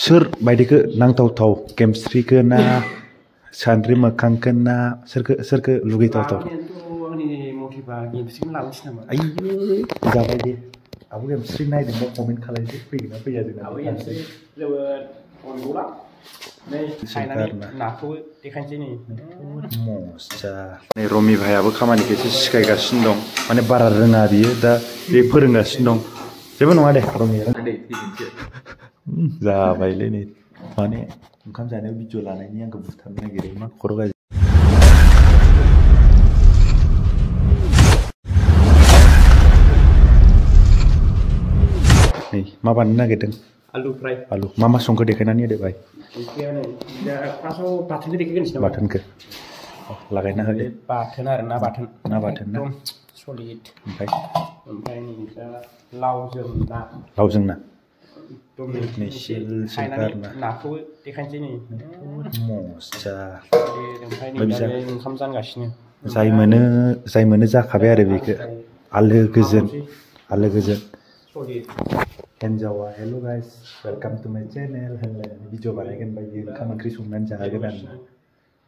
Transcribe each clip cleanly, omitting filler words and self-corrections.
सोर बायदिखौ नांथावथाव केमिस्ट्रिखौ ना सानद्रि मोखांखौ ना सोरखौ लुगैथावथाव? आंनि मथेबा केमिस्ट्रिखौनो लाबोनोसै नामा? आइयै जाबाय दे। आबो केमिस्ट्रि नायदोंबा कमेन्ट खालामदो फैगोन ना फैया जोंना। आबो केमिस्ट्रि जोबोद अनगौला। नै सायनानै नाखौ देखायनोसै नै। मजा। नै रमि भाइयाबो खामानिखौ एसे सिखायगासिनो दं। माने बारा रोङा बियो दा बे फोरोंगासिनो दं। जेबो नङा दे रमिया। जाबायलै नै माने ओंखाम जानायाव भिडिअ लानायनि आंखौ बुथारनो नागिरो मा खर' गाज्रि। नै मा बानायनो नागिरदों? आलु फ्राय। आलु मा संखो देखायनानै होदो भाइ। ओंख्रियानो दा फार्स्टआव बाथोनखौ देखायग्रोनोसै नामा? बाथोनखौ लागायना होदो। बाथोन आरो ना बाथोन। ना बाथोन ना? सलिड। ओमफ्राय नै दा लावजों ना। लावजों ना? नै सायनानै नाखौ देखायनोसै नै। मजा। ओमफ्राय नै दा ओंखाम जानगासिनो। जाय मोनो जाखाबाय आरो बेखौ आलो गोजोन। हिन्जावा हेल' गाइस वेलकाम टु माय चेनेल होनलायनानै भिडिअ बानायगोन बायदि ओंखाम ओंख्रि संनानै जाहोगोन आरो ना।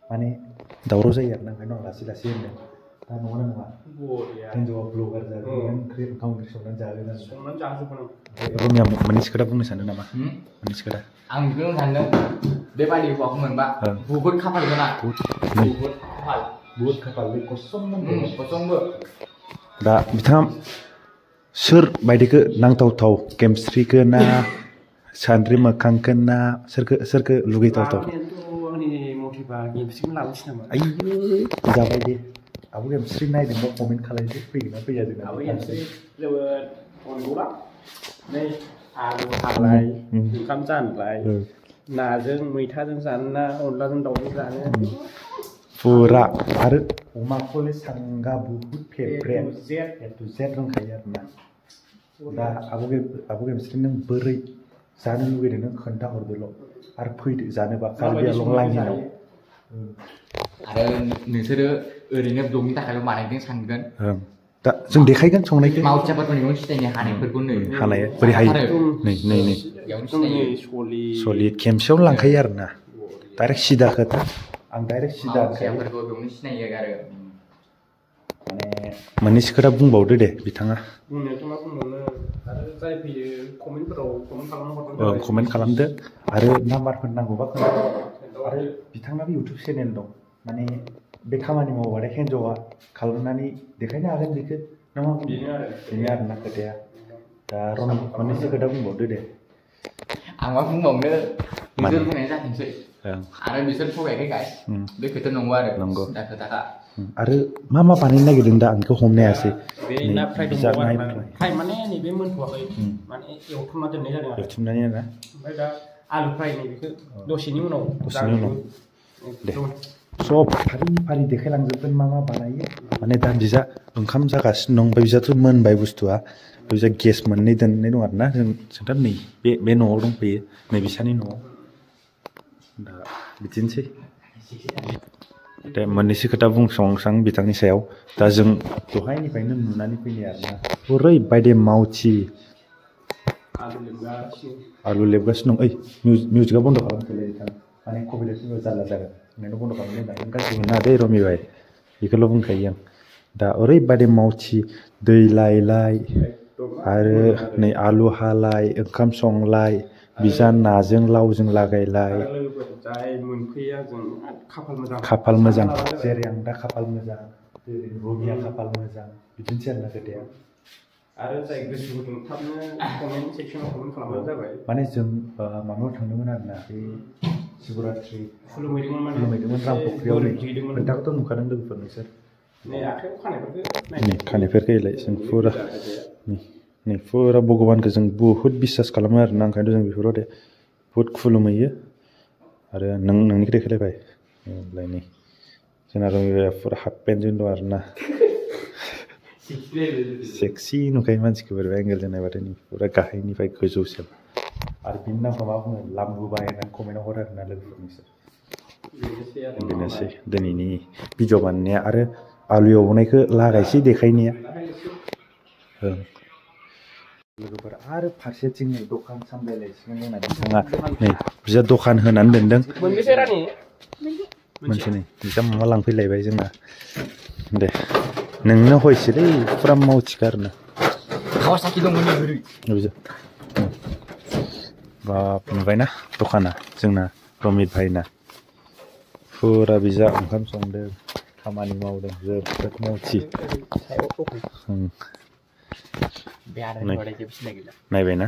माने दावराव जायो आरो ना ओंखायनो लासै लासै होनदों। दा नङा हिन्जावा ब्लगार जागोन ओंखाम ओंख्रि संनानै जाहोगोन आरो। संनानै जाहोजोबगोन आं। रमिया मोननैसो खोथा बुंनो सानदों नामा? मोननैसो खोथा। आं बेखौनो सानदों बेबायदि हौवाखौ मोनबा बुहुद खाफाल गोनां। बुहुद खाफाल बे खसमबो। दा बिथाङा सोर बायदिखौ नांथावथाव केमिस्ट्रिखौ ना सानद्रि मोखांखौ ना सोरखौ लुगैथावथाव? आंनि मथेबा केमिस्ट्रिखौनो लाबोनोसै नामा? आइयै जाबाय दे। आबो केमिस्ट्रि नायदोंबा कमेन्ट खालामदो फैगोन ना फैया जोंना। आबो केमिस्ट्रि जोबोद अनगौला। नै आलु हालाय ओंखाम जानलाय नाजों मैथाजों जानो ना अनलाजों दाउजों जानो। फुरा आरो अमाखौलाय सांगा बुहुद फेभरेट ए टु जेड रोंखायो आरो ना। दा आबो केमिस्ट्रि नों बोरै जानो लुगैदों नों खोन्थाहरदोल' आरो फैदो जानोबा कार्बिआलं लाइनाव। आरो नोंसोरो ओरैनो ब्लगनि थाखायल' बानायदों सानगोन। दा जों देखायगोन संनायखौ। मावथियाफोरखौ मैगं सिनायनो हानायफोरखौ नै हानाय बोरै हायो नै सलिड खेमसेयावनो लांखायो आरो ना। डाइरेक्ट सिदा खोथा आं डाइरेक्ट सिदा मावथियाफोरखौ बेयावनो सिनायो आरो। माने मोननैसो खोथा बुंबावदो दे बिथाङा। बुंनायाथ' मा बुंबावनो आरो जाय फैयो कमेन्टफोराव कमेन्ट खालामनो कमेन्ट खालामदो आरो नाम्बारफोर नांगौबा आरो बिथांनाबो इउटुब चेनेल दं। माने बे खामानि मावबाथाय हिन्जावा खालामनानै देखायनो हागोन बेखौ नङा बेनो आरो ना खोथाया। दा रमि मोननैसो खोथा बुंबावदो दे। आं मा बुंबावनो नोंसोर बुंनाय जाथोंसै। आरो बिसोर थगायाखै गाइस बे खोथा नंगौ आरो दा खोथाखा। आरो मा बानायनो नागिरदों दा आं बेखौ हमनो हायासै। बे ना फ्राय दंबावो आरो फ्राय माने नैबे मोनथ'वाखै माने एवथुमना दोननाय जादों आरो। एवथुमनानै ना? ओमफ्राय दा आलु फ्राय बेखौ दसेनि उनाव दे सब फारि देखायलांजोबगोन मा बानायो। माने दा बिजा ओंखाम जागासिनो दं ओमफ्राय बिजाथ' मोनबाय बुस्थुआ। बिजा गेस मोननै दोननाय दं आरो ना जों दा नै बे न'आव दंफैयो नै बिसानि न'आव। दा बिदिनोसै दे मोननैसो खोथा बुंसां बिथांनि सायाव। दा जों दहायनिफ्रायनो नुनानै फैनाय आरो ना ओरैबायदि मावथि आलु लेबगासिनो दं। ओइ मिउजिकआ बन्द' खालामथ'लै बिथां माने कभिड जारला जागोन होननानै बन्द' खालामदों होनना गाज्रि मोना दे रमि भाइ बेखौल' बुंखायो आं। दा ओरैबायदि मावथि दै लायलाय आरो नै आलु हालाय ओंखाम संलाय बिजा नाजों लावजों लागायलाय। खाफाल मोजां जेरै आं दा खाफाल मोजां जेरै रमिया खाफाल मोजां बिदिनोसै आरो ना खोथाया। आरो जाय गोसो गुदुं थाबनो कमेन्ट सेक्सनाव कमेन्ट खालामबानो जाबाय। माने जों माबायाव थांदोंमोन आरो ना बे शिवरात्रि खुलुमहैदोंमोन रामफख्रियाव खोथाखौथ' नुखादों लोगोफोर नोंसोर। खानायफोरखौ एलाय जों फुरा नै फुरा भगबानखौ जों बुहुद बिसास खालामो आरो ना ओंखायनोथ' जों बेफोराव दे बुहुद खुलुमहैयो। आरो नोंनिखौ देखायलायबाय नै जोंना रमिया फुरा हाफ पेन्टजों दं आरो ना। सेक्सि नुखायो मानसिखौ बोरैबा एंगेलजों नायबाथाय नै फुरा गाहायनिफ्राय गोजौसिम। आरो बिनि नामखौ मा बुङो लाम्बु बाय होननानै कमेन्टआव हरो आरो ना लोगोफोर नोंसोर। बेनोसै दिनैनि भिडिअ बानायनाया आरो आलु एवनायखौ लागायसै देखायनाया। लोगोफोर आरो फारसेथिं नै दखान सामलायलायसिगोन जोंना बिथाङा नै बिजा दखान होनानै दोनदों मोनसे नै बिजा माबा लांफैलायबाय जोंना दे नोंनो हयसोलै फुरा मावथिखा आरोना Kawasaki दंमोन ओरै बिजा बाप नुबायना दखाना जोंना रमित भाइना फुरा बिजा ओंखाम संदों खामानि मावदों जोबोद मावथि नायबायना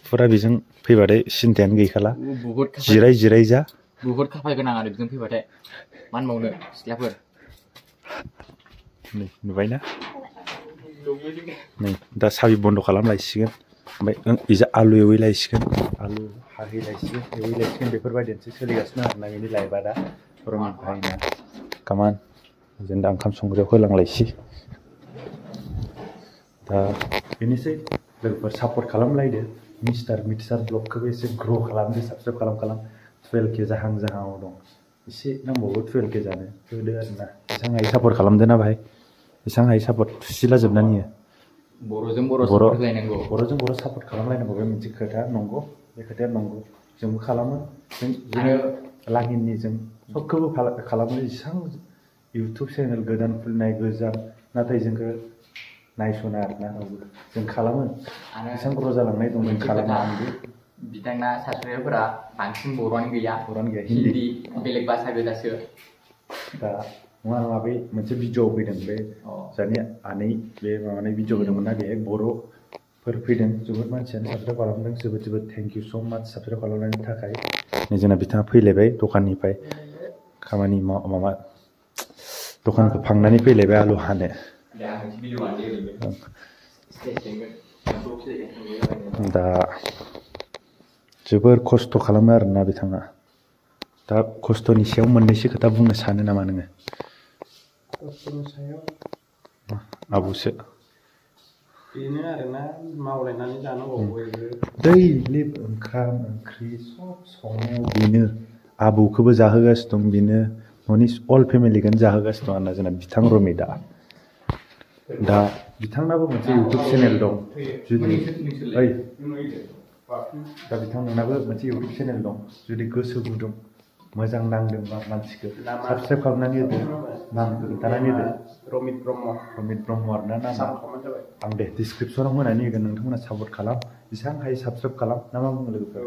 फुरा बेजों फैबाथाय सिन्थायानो गैखाला जिराय जिराय जा बुहुद खाफाल गोनां आरो बेजों फैबाथाय मान मावनो सिख्लाफोर नै नुबायना नै दा साबि बन्द खालामलायसिगोन ओमफ्राय इजा आलु एवैलायसिगोन आलु हाहैलायसिगोन एवैलायसिगोन बेफोरबायदिसो सोलिगासिनो आरोना बेनि लाइफआ दा रमित भाइना कामान जों दा ओंखाम संग्रायाव होलांलायसै दा बेनोसै लोगोफोर सापर्ट खालामलायदो मिस्टार मिक्सार ब्लगखौबो एसे ग्र' खालामदो साबस्क्राइब खालाम 12K जाहां जाहाङाव दं एसे नांबावगौ 12K जानो होदो आरोना एसां हायो सापर्ट खालामदोना भाइ एसां हायो सापर्ट थुसिला जोबनानै होयो बर'जों बर' सापर्ट खालामलायनांगौ बर'जों बर' सापर्ट खालामलायनांगौ बे मोनसे खोथा नंगौ बे खोथाया नंगौ जोंबो खालामो जोङो लागिननि जों सबखौबो खालामो जेसां इउटुब चेनेल गोदान खुलिनाय गोजाम नाथाय जोंखौ नायस'ना आरोना जों खालामो एसां ग्र' जालांनाय दं जों खालामो आंबो बिथांना साबस्क्राइबारफोरा बांसिन बर'आनो गैया हिन्दी बेलेग भाषा गोजासो दा नङा नङा बै मोनसे भिडिअ फैदों बे जानि आनै बे माबानाय भिडिअ होदोंमोन ना बेहाय बर'फोर फैदों जोबोद मानसियानो साबस्क्राइब खालामदों जोबोद जोबोद थेंक इउ स' माच साबस्क्राइब खालामनायनि थाखाय नै जोंना बिथाङा फैलायबाय दखाननिफ्राय खामानि माबा दखानखौ फांनानै फैलायबाय आलु हानो दा जोबोर खस्थ' खालामो आरोना बिथाङा दा खस्थ'नि सायाव मोननैसो खोथा बुंनो सानो नामा नोङो खस्थ'नि सायाव आब'सो बेनो आरोना मावलायनानै जानांगौ बयबो दैलि ओंखाम ओंख्रि सब संनायाव बेनो आबौखौबो जाहोगासिनो दं बेनो न'नि अल फेमिलिखौनो जाहोगासिनो दं आरोना जोंना बिथां रमितआ दा बिथांनाबो मोनसे इउटुब चेनेल दं जुदि दा बिथांमोनाबो मोनसे इउटुब चेनेल दं जुदि गोसो गुदुं मोजां नांदोंबा मानसिखौ साबस्क्राइब खालामनानै होदो नामखौ खोन्थानानै होदो रमित ब्रह्म आरोना नामा आं दे डिसक्रिपसनाव होनानै होगोन नोंथांमोना सापर्ट खालाम जेसेबां हायो साबस्क्राइब खालाम ना मा बुङो लोगोफोर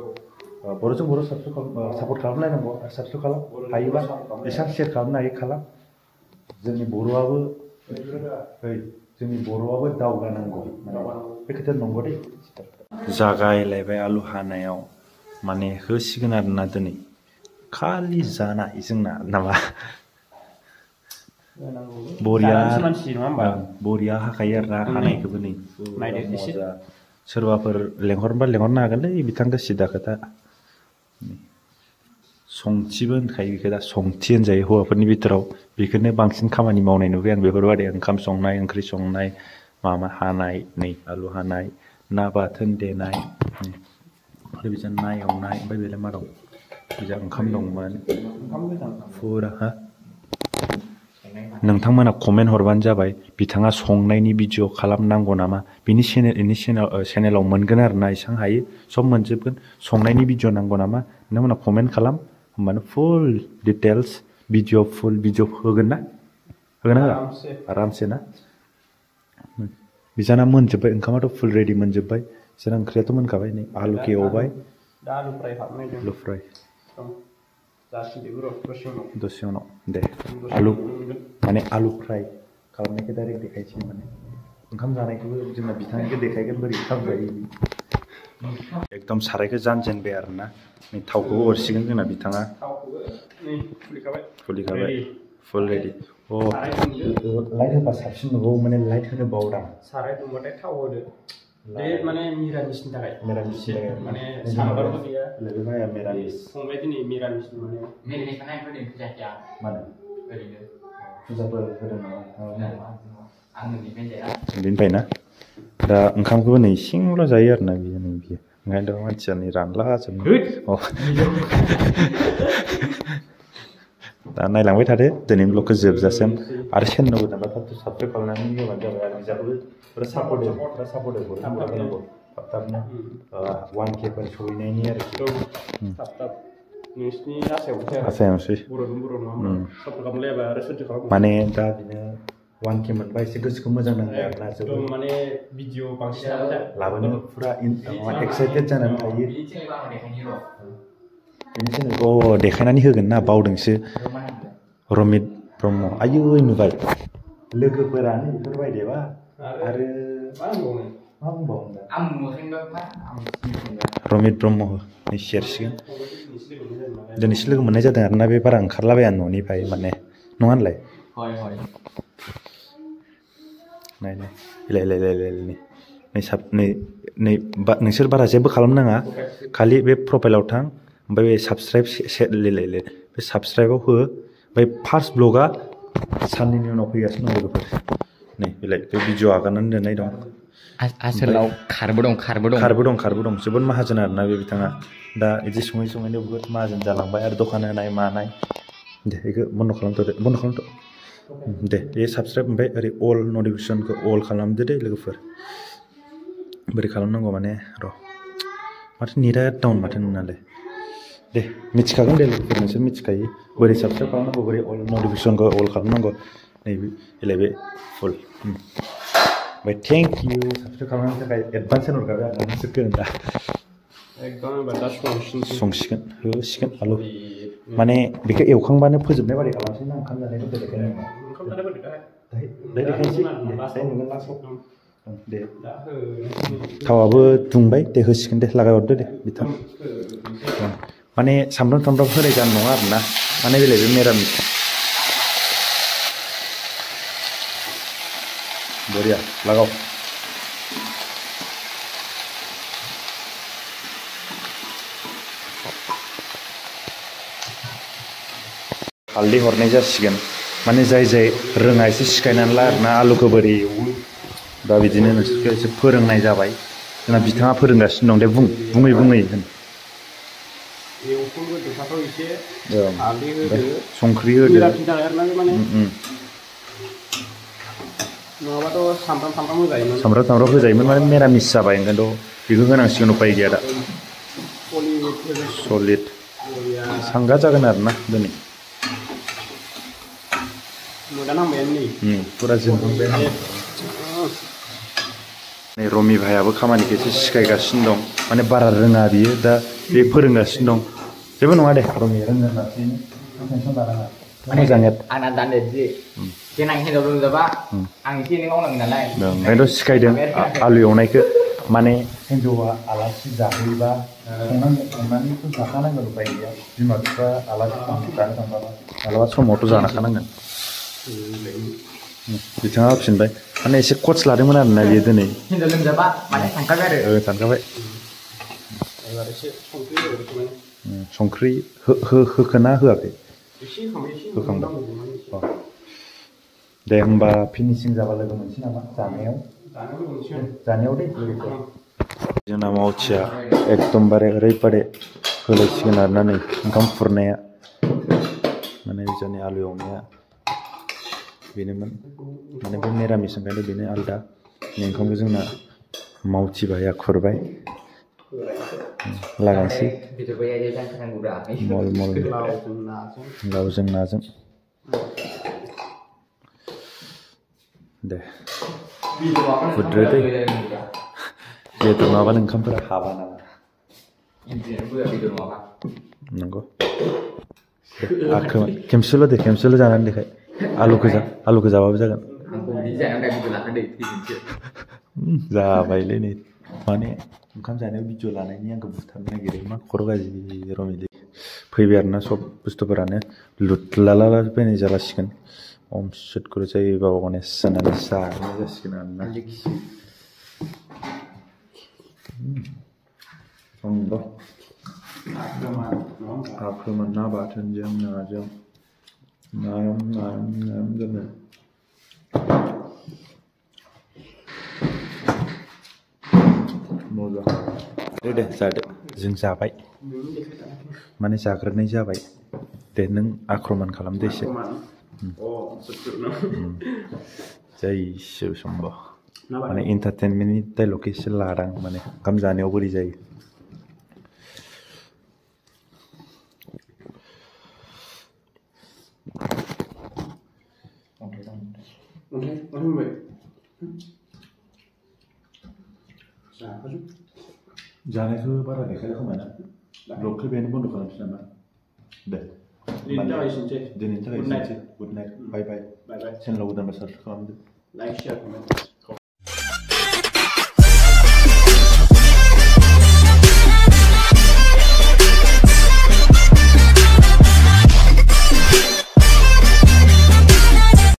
बर'जों बर' सापर्ट खालामलायनांगौ आरो साबस्क्राइब खालाम हायोबा जेसेबां शेयार खालामनो हायो खालाम जोंनि बर'आबो दावगानांगौ बे खोथाया नंगौ दे जागायलायबाय आलु हानायाव माने होसिगोन आरोना दिनै खालि जानाय जोंना नामा बरिया हाखायो आरोना हानायखौबो नै सोरबाफोर लेंहरनोबा लेंहरनो हागोनलै बिथांखौ सिदा खोथा संथिबो होनखायो बेखौ दा संथि होनजायो हौवाफोरनि बिथोराव बेखौनो बांसिन खामानि मावनाय नुबाय आं बेफोरबायदि ओंखाम संनाय ओंख्रि संनाय माबा हानाय नै आलु हानाय ना बाथोन देनाय आरो बिदिनो ना एवनाय ओमफ्राय बेलाय मा दं बिजा ओंखाम दंमोन फुरा हा नोंथांमोना कमेन्ट हरबानो जाबाय बिथाङा संनायनि भिडिअ खालामनांगौ नामा बिनि चेनेलाव मोनगोन आरोना एसेबां हायो सब मोनजोबगोन संनायनि भिडिअ नांगौ नामा नोंथांमोना कमेन्ट खालाम होमबानो फुल डिटेल्स भिडिअ फुल भिडिअ होगोन ना होआ आरामसे ना बिजाना मोनजोब्बाय ओंखामाथ' फुल रेडि मोनजोब्बाय बिसोर ओंख्रियाथ' मोनखाबाय नै आलुखौ एवबाय आलु फ्राय दसे उनाव दे आलु माने आलु फ्राय खालामनायखौ डाइरेक्ट देखायसै माने ओंखाम जानायखौबो जोंना बिथांनिखौ देखायगोन बोरै ओंखाम जायो एकदम सारायखौ जानजेनबाय आरोना नै थावखौबो हरसिगोन जोंना बिथाङा खुलिखाबाय फुल रेडि लाइट होबा साबसिन नुबावो माने लाइट होनो बावदां साराय दुंबाथाय थाव होदो बे माने मिरामिसनि थाखाय माने सामबारबो गैया लोगोया मिरामिस संबाय दिनै मिरामिस माने मिरामिस नायफोर ओंख्रि जाया माने ओरैनो फुजाफोर होदों नामा आङो बेनिफ्राय ना दा ओंखामखौबो नै सिंल' जायो आरोना बियो नै बियो ओंखायनोथ' मानसिया नै रानला जोबो दा नायलांबाय थादो दिनैनि ब्लगखौ जोबजासिम आरो चेनेल गोदानबा थाब साबस्क्राइब खालामनानै होबानो जाबाय आरो बिजाबखौबो सापर्ट हरनांगौ थाब थाबनो 1K फोर सहैनायनि आरोखि थाब थाब नोंसिनि आसायावसै बर'जों बर' नङा सापर्ट खालामलायाबा आरो सोरथो खालामो माने दा बिनो 1K मोनबा एसे गोसोखौ मोजां नाङो आरोना जोबोद माने भिडिअ बांसिन लाबोनो फुरा एक्साइटेड जानानै थायो बेनि चेनेलखौ देखायनानै होगोन ना बावदोंसो रमित ब्रह्म आयु नुबाय लोगोफोरानो बेफोरबायदिबा आरो मा बुंबावनो रमित ब्रह्म सेरसिगोन दिनैसो लोगो मोननाय जादों आरोना बे बारा ओंखारलाबाया न'निफ्राय माने नङा होनलाय नोंसोर बारा जेबो खालामनाङा खालि बे प्रफाइलाव थां ओमफ्राय बे साबस्क्राइब बे साबस्क्राइबाव हो ओमफ्राय फार्स्ट ब्लगा साननैनि उनाव फैगासिनो दं लोगोफोर नै बेलाय बे भिडिअ आगारनानै दोननाय दं आसोलाव खारबो दं जोबोद माहाजोन आरोना बे बिथाङा दा बिदि सङैनो बुहुद माहाजोन जालांबाय आरो दखान होनाय मानाय दे बेखौ बन्द' खालामथ' दे बे साबस्क्राइब ओमफ्राय ओरै अल नटिफिकेसनखौ अल खालामदो दे लोगोफोर बोरै खालामनांगौ माने र' माथो नेटआ डाउन माथो नोंनालाय दे मिथिखागोन दे लोगोफोर नोंसोर मिथिखायो बोरै साबस्क्राइब खालामनांगौ बोरै अल नटिफिकेसनखौ अल खालामनांगौ नैबे बे फुल ओमफ्राय थेंक इउ साबस्क्राइब खालामनायनि थाखाय एडभान्स होनहरखाबाय आं नोंसोरखौ दा संसिगोन होसिगोन आलु माने बेखौ एवखांबानो फोजोबनाय बादि खालामसै ना ओंखाम जानायखौ देखायनाय दे थावाबो दुंबाय दे होसिगोन दे लागायहरदो दे बिथां माने सामब्राम होनाय जानाय नङा आरोना माने बेलाय बे मिरामिस बरिया लागाव हालदै हरनाय जासिगोन माने जाय रोङा एसे सिखायनानै ला आरोना आलुखौ बोरै एवो दा बिदिनो नोंसोरखौ एसे फोरोंनाय जाबाय जोंना बिथाङा फोरोंगासिनो दं दे बुङै होन संख्रि होदो सामब्राम होजायोमोन माने मिरामिस जाबाय ओंखायनोथ' बेखौ होनांसिगोन उपाय गैया दा सलिड सांगा जागोन आरोना दिनै फुरा जोंहांबाय नै रमि भाइयाबो खामानिखौ एसे सिखायगासिनो दं माने बारा रोङा बियो दा बे फोरोंगासिनो दं जेबो नङा दे रमि रोङो लासैनो टेनसन लानाङा मोजाङै आंना दान्देरसै देनां हिनजाव लोमजाबा आं एसे एनै मावनांगोन नालाय ओंखायनोथ' सिखायदों आलु एवनायखौ माने हिनजावा आलासि जाहैबा संनानैथ' जाखानांगोन उपाय गैया बिमा बिफा आलासि जानो थांबा मालाबा समावथ' जाखानांगोन बिथाङा होफिनबाय माने एसे कच लादोंमोन आरोना बियो दिनै हिनजाव लोमजाबा माने थांखाबाय आरो थांखाबाय संख्रि होखोना होआखै होखांबाय दे होमबा फिनिशिं जाबा लोगो मोनसै नामा जानायाव दे जोंना मावथिया एकदमबारे ओरैबादि होलायसिगोन आरोना नै ओंखाम खुरनाया माने जोंनि आलु एवनाया बेनोमोन माने बे मिरामिस ओंखायनो बेनो आलदा ओंखामखौ जोंना मावथि भाइया खुरबाय लागायनोसै मल लावजों नाजों दे खुद्रो दै बेदर नङाबानो ओंखामफोरा हाबा नामा नंगौ खेमसेल' जानानै देखाय आलुखौ जाबाबो जागोन जाबायलै नै माने ओंखाम जानायाव भिडिअ लानायनि आंखौ बुथारनो नागिरो मा खर' गाज्रि रमिलै फैबाय आरोना सब बुस्थुफोरानो लुदलाला फैनाय जालासिगोन अम सुटखौ जायोबा अनेस जानानै जानाय जासिगोन आरोना आफोमोन ना बाथोनजों नाजों नाम जानो मोजां दे जादो जों जाबाय माने जाग्रोनाय जाबाय दे नों आक्रमन खालामदो एसे जाय शिव शम्भ माने एन्टारटेनमेन्टनि डायलग एसे लादां माने ओंखाम जानायाव बोरै जायो जानायखौ बारा देखायला खोमा ना ब्लगखौ बेनो बन्द खालामसै नामा दे दिनैनि थाखाय एसेनोसै गुड नाइट बाय बाय चेनेलाव गोदानबा साबस्क्राइब खालामदो लाइक शेयार कमेन्ट